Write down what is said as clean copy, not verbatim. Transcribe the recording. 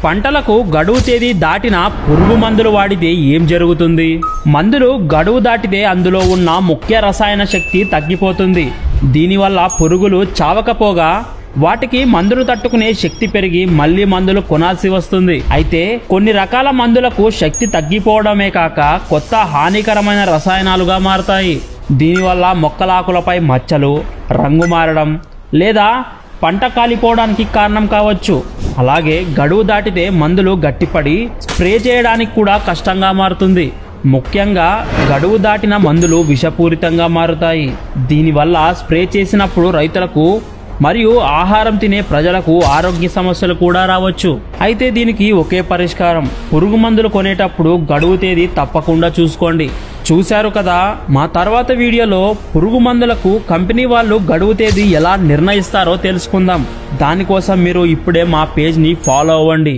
పంటలకు గడువు తేదీ దాటిన పురుగు మందులు వాడితే ఏం జరుగుతుంది? మందులు గడువు దాటితే అందులో ఉన్న ముఖ్య రసాయన శక్తి తగ్గిపోతుంది. దీనివల్ల పురుగులు చావకపోగా వాటికి మందులు తట్టుకునే శక్తి పెరిగి మళ్లీ మందులు కొనాల్సి వస్తుంది. అయితే కొన్ని రకాల మందులకు శక్తి తగ్గిపోవడమే కాక కొత్త హానికరమైన రసాయనాలుగా మారతాయి. దీనివల్ల మొక్కలాకులపై మచ్చలు, రంగు మారడం లేదా పంట కాలిపోవడానికి కారణం కావచ్చు. అలాగే గడువు దాటితే మందులు గట్టిపడి స్ప్రే చేయడానికి కూడా కష్టంగా మారుతుంది. ముఖ్యంగా గడువు దాటిన మందులు విషపూరితంగా మారుతాయి. దీనివల్ల స్ప్రే చేసినప్పుడు రైతులకు మరియు ఆహారం తినే ప్రజలకు ఆరోగ్య సమస్యలు కూడా రావచ్చు. అయితే దీనికి ఒకే పరిష్కారం. పురుగు మందులు కొనేటప్పుడు గడువు తేదీ తప్పకుండా చూసుకోండి. చూశారు కదా, మా తర్వాత వీడియోలో పురుగు మందులకు కంపెనీ వాళ్ళు గడువు తేదీ ఎలా నిర్ణయిస్తారో తెలుసుకుందాం. దానికోసం మీరు ఇప్పుడే మా పేజ్ని ఫాలో అవ్వండి.